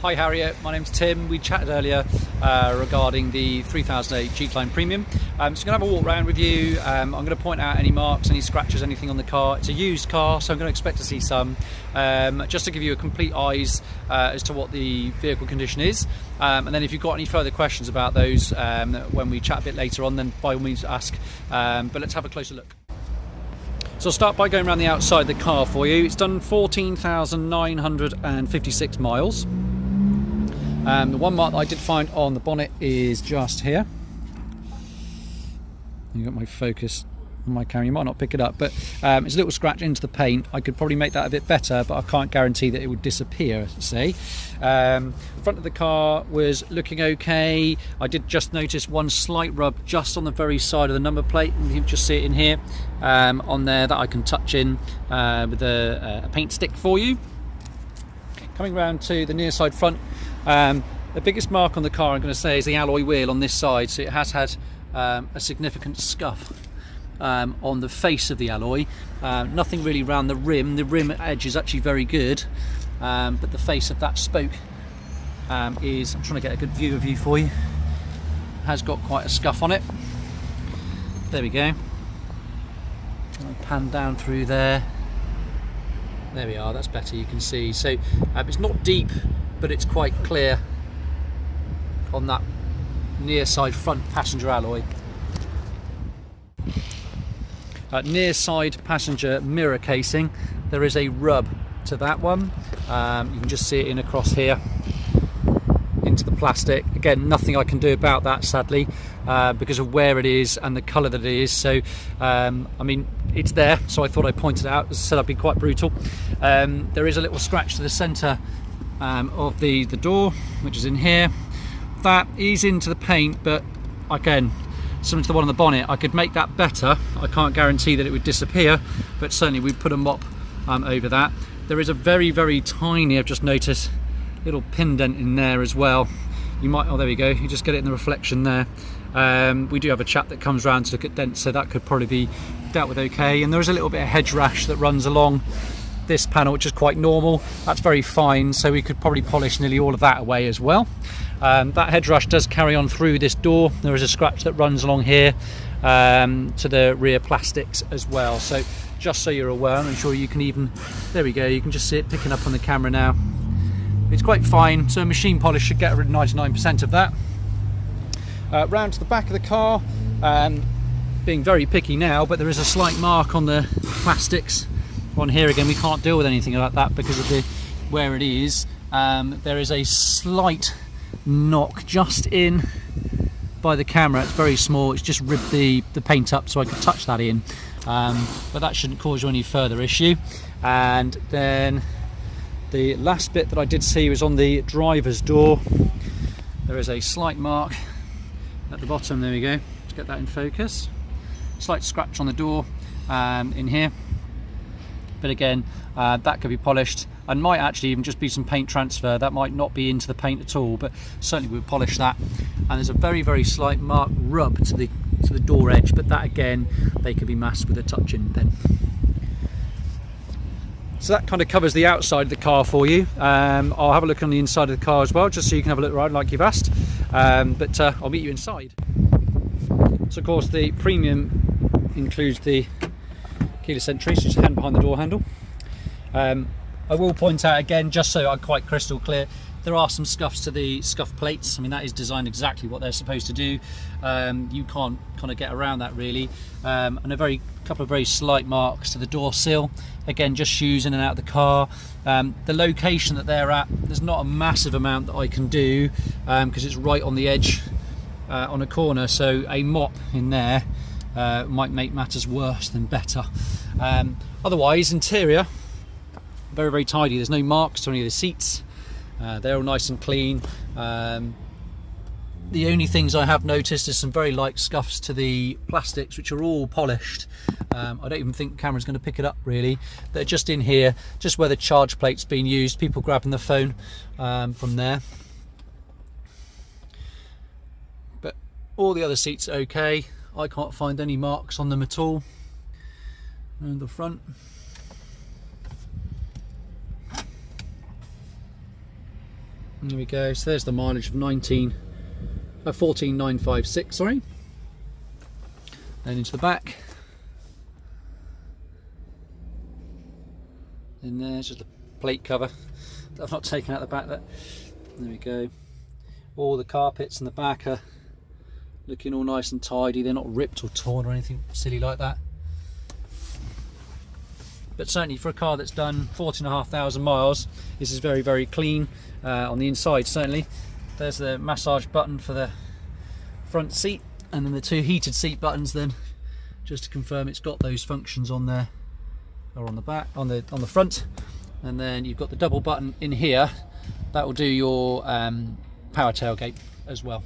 Hi Harriet, my name's Tim. We chatted earlier regarding the 3008 Gtlp Premium. So I'm going to have a walk around with you. I'm going to point out any marks, any scratches, anything on the car. It's a used car, so I'm going to expect to see some. Just to give you a complete eyes as to what the vehicle condition is. And then if you've got any further questions about those when we chat a bit later on, then by all means ask. But let's have a closer look. So I'll start by going around the outside of the car for you. It's done 14,956 miles. The one mark that I did find on the bonnet is just here. You've got my focus on my camera, you might not pick it up, but it's a little scratch into the paint. I could probably make that a bit better, but I can't guarantee that it would disappear, say. The front of the car was looking okay. I did just notice one slight rub just on the very side of the number plate. You can just see it in here on there that I can touch in with a paint stick for you. Coming round to the near side front, the biggest mark on the car I'm going to say is the alloy wheel on this side. So it has had a significant scuff on the face of the alloy. Nothing really around the rim. The rim edge is actually very good, but the face of that spoke is, I'm trying to get a good view of you for you, has got quite a scuff on it. There we go. I'll pan down through there. There we are, that's better, you can see. So it's not deep, but it's quite clear on that near side front passenger alloy. Near side passenger mirror casing, there is a rub to that one. You can just see it in across here into the plastic. Again, nothing I can do about that, sadly, because of where it is and the colour that it is. So I mean, it's there, so I thought I'd point it out. As I said, I'd be quite brutal. There is a little scratch to the centre of the door, which is in here. That is into the paint, but again, similar to the one on the bonnet, I could make that better. I can't guarantee that it would disappear, but certainly we'd put a mop over that. There is a very, very tiny, I've just noticed, little pin dent in there as well. You might, oh there we go, you just get it in the reflection there. We do have a chap that comes around to look at dents, so that could probably be dealt with okay. And there is a little bit of hedge rash that runs along this panel, which is quite normal. That's very fine, so we could probably polish nearly all of that away as well. That hedge rash does carry on through this door. There is a scratch that runs along here to the rear plastics as well. So just so you're aware, I'm sure you can even, there we go, you can just see it picking up on the camera now. It's quite fine, so a machine polish should get rid of 99% of that. Round to the back of the car, being very picky now, but there is a slight mark on the plastics on here. Again, we can't deal with anything like that because of where it is. There is a slight knock just in by the camera. It's very small, it's just ripped the paint up, so I could touch that in, but that shouldn't cause you any further issue. And then the last bit that I did see was on the driver's door. There is a slight mark at the bottom. There we go, let's get that in focus. Slight scratch on the door in here, but again, that could be polished and might actually even just be some paint transfer. That might not be into the paint at all, but certainly we'll polish that. And there's a very, very slight mark rub to the door edge, but that again, they could be masked with a touch-in pen. So that kind of covers the outside of the car for you. I'll have a look on the inside of the car as well, just so you can have a look around like you've asked. But I'll meet you inside. So of course the Premium includes the keyless entry, so just hand behind the door handle. I will point out again, just so I'm quite crystal clear, there are some scuffs to the scuff plates. I mean, that is designed exactly what they're supposed to do. You can't kind of get around that really. And a couple of very slight marks to the door sill. Again, just shoes in and out of the car. The location that they're at, there's not a massive amount that I can do because it's right on the edge on a corner. So a mop in there might make matters worse than better. Otherwise, interior, very, very tidy. There's no marks to any of the seats. They're all nice and clean. The only things I have noticed is some very light scuffs to the plastics, which are all polished. I don't even think the camera's going to pick it up really. They're just in here, just where the charge plate's been used, people grabbing the phone from there. But all the other seats are okay. I can't find any marks on them at all. And the front. There we go. So there's the mileage of 14,956. Sorry. Then into the back. And there's just the plate cover that I've not taken out the back. There we go. All the carpets in the back are looking all nice and tidy. They're not ripped or torn or anything silly like that. But certainly for a car that's done 14,500 miles, this is very, very clean on the inside. Certainly there's the massage button for the front seat, and then the two heated seat buttons then, just to confirm it's got those functions on there, or on the back, on the front. And then you've got the double button in here that will do your power tailgate as well.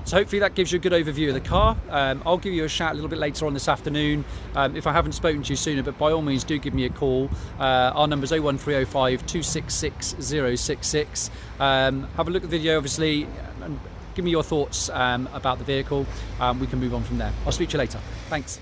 So hopefully that gives you a good overview of the car. I'll give you a shout a little bit later on this afternoon if I haven't spoken to you sooner, but by all means do give me a call. Our number is 01305 266 066. Have a look at the video obviously and give me your thoughts about the vehicle. We can move on from there. I'll speak to you later. Thanks.